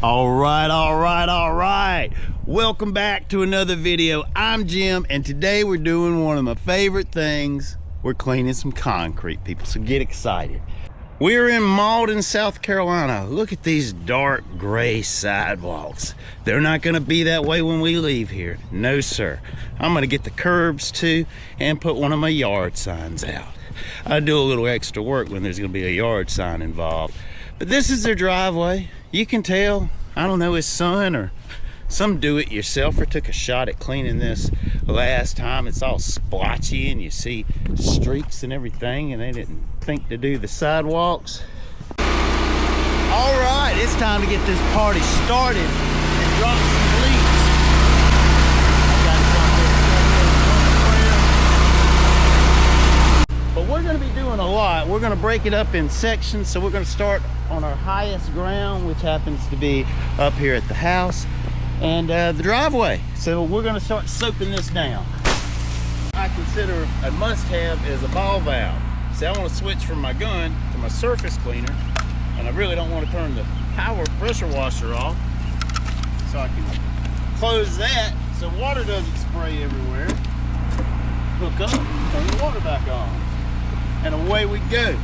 All right. Welcome back to another video. I'm Jim, and today we're doing one of my favorite things. We're cleaning some concrete, people, so get excited. We're in Malden, South Carolina. Look at these dark gray sidewalks. They're not gonna be that way when we leave here. No, sir. I'm gonna get the curbs too and put one of my yard signs out. I do a little extra work when there's gonna be a yard sign involved. But this is their driveway. You can tell, I don't know, his son or some do-it-yourselfer took a shot at cleaning this last time. It's all splotchy and you see streaks and everything, and they didn't think to do the sidewalks. All right, it's time to get this party started and drop some leaves. But we're gonna be doing a lot. We're gonna break it up in sections. So we're gonna start on our highest ground, which happens to be up here at the house and the driveway. So we're gonna start soaping this down. I consider a must-have is a ball valve. See, I want to switch from my gun to my surface cleaner, and I really don't want to turn the power pressure washer off, so I can close that so water doesn't spray everywhere. Hook up, turn the water back on, and away we go.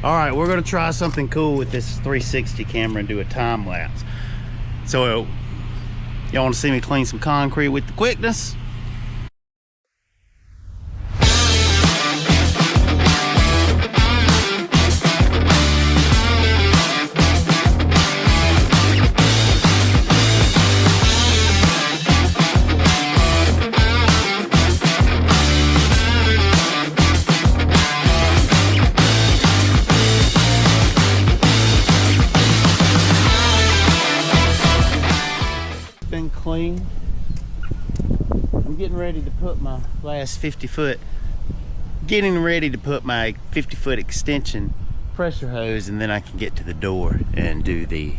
All right, we're gonna try something cool with this 360 camera and do a time lapse. So y'all want to see me clean some concrete with the quickness? Been clean. I'm getting ready to put my last 50-foot, getting ready to put my 50-foot extension pressure hose, and then I can get to the door and do the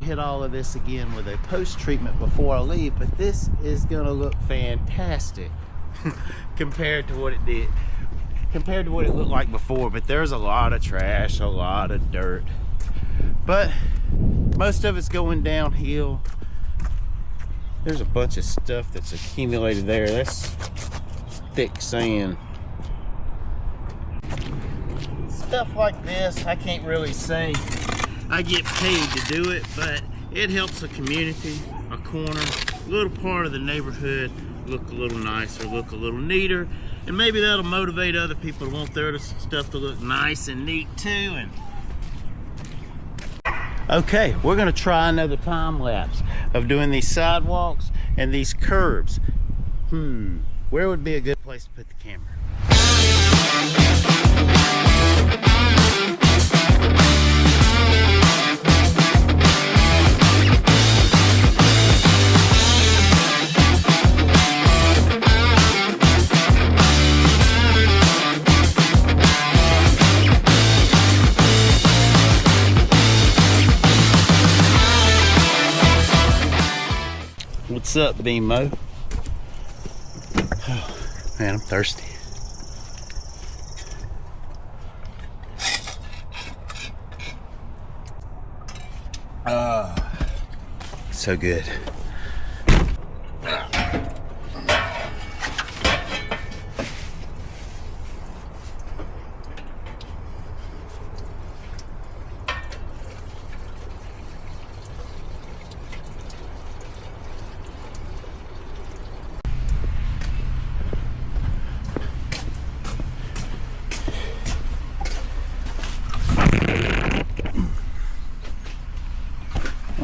hit all of this again with a post treatment before I leave. But this is gonna look fantastic compared to what it did, compared to what it looked like before. But there's a lot of trash, a lot of dirt, but most of it's going downhill. There's a bunch of stuff that's accumulated there. That's thick sand. Stuff like this, I can't really say I get paid to do it, but it helps the community, a corner, a little part of the neighborhood look a little nicer, look a little neater, and maybe that'll motivate other people to want their stuff to look nice and neat too. And okay, we're gonna try another time lapse of doing these sidewalks and these curbs. Where would be a good place to put the camera? What's up, BMO? Oh, man, I'm thirsty. So good.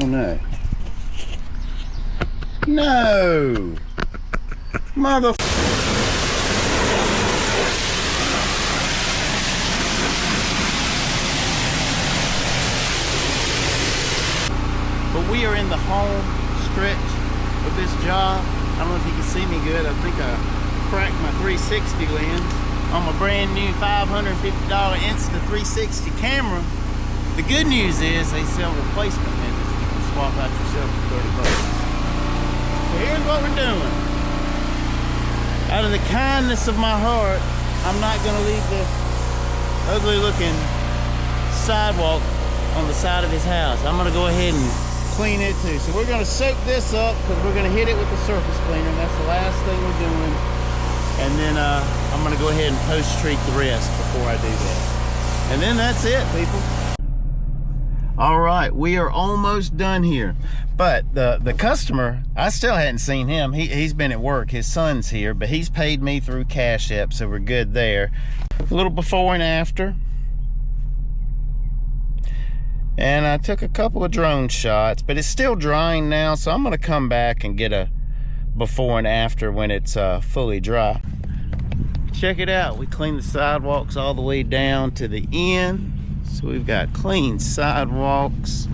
Oh no. No! Mother... But we are in the home stretch of this job. I don't know if you can see me good. I think I cracked my 360 lens on my brand new $550 Insta360 camera. The good news is they sell replacement lenses. You can swap out yourself for 30 bucks. So here's what we're doing. Out of the kindness of my heart, I'm not gonna leave this ugly looking sidewalk on the side of his house. I'm gonna go ahead and clean it too. So we're gonna soak this up because we're gonna hit it with the surface cleaner, and that's the last thing we're doing. And then I'm gonna go ahead and post-treat the rest before I do that. And then that's it, people. All right, we are almost done here. But the customer, I still hadn't seen him. He's been at work. His son's here, but he's paid me through Cash App, so we're good there. A little before and after. And I took a couple of drone shots, but it's still drying now, so I'm gonna come back and get a before and after when it's fully dry. Check it out. We cleaned the sidewalks all the way down to the end. So we've got clean sidewalks.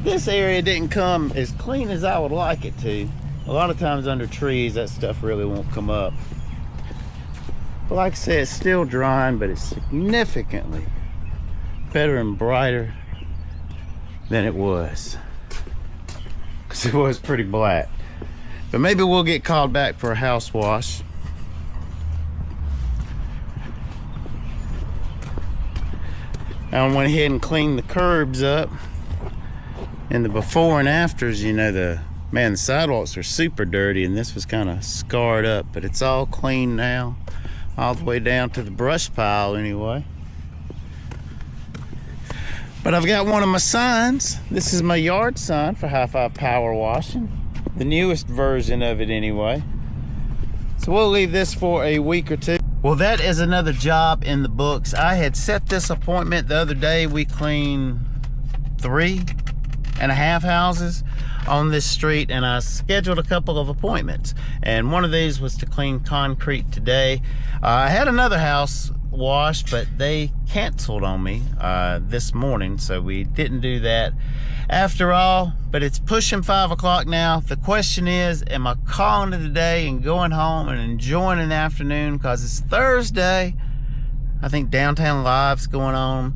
This area didn't come as clean as I would like it to. A lot of times under trees, that stuff really won't come up. But like I said, it's still drying, but it's significantly better and brighter than it was. Because it was pretty black. But maybe we'll get called back for a house wash. I went ahead and cleaned the curbs up. And the before and afters, you know, the sidewalks are super dirty, and this was kind of scarred up, but it's all clean now, all the way down to the brush pile anyway. But I've got one of my signs. This is my yard sign for High Five Power Washing, the newest version of it anyway. So we'll leave this for a week or two. Well, that is another job in the books. I had set this appointment the other day. We cleaned 3.5 houses on this street, and I scheduled a couple of appointments, and one of these was to clean concrete today. I had another house washed, but they canceled on me this morning, so we didn't do that after all. But it's pushing 5 o'clock now. The question is, am I calling it a day and going home and enjoying an afternoon because it's Thursday? I think Downtown Live's going on.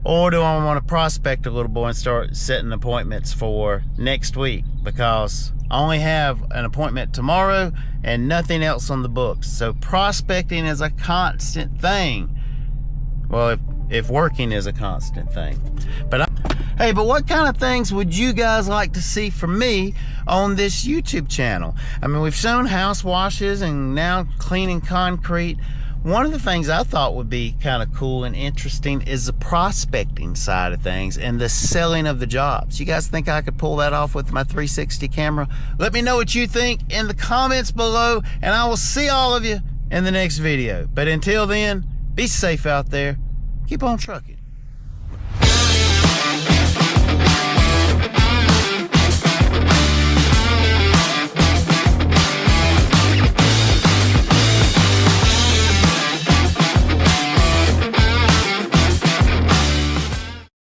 Or do I want to prospect a little more and start setting appointments for next week? Because I only have an appointment tomorrow and nothing else on the books. So prospecting is a constant thing. Well, if working is a constant thing. But hey, but what kind of things would you guys like to see from me on this YouTube channel? I mean, we've shown house washes and now cleaning concrete. One of the things I thought would be kind of cool and interesting is the prospecting side of things and the selling of the jobs. You guys think I could pull that off with my 360 camera? Let me know what you think in the comments below, and I will see all of you in the next video. But until then, be safe out there. Keep on trucking.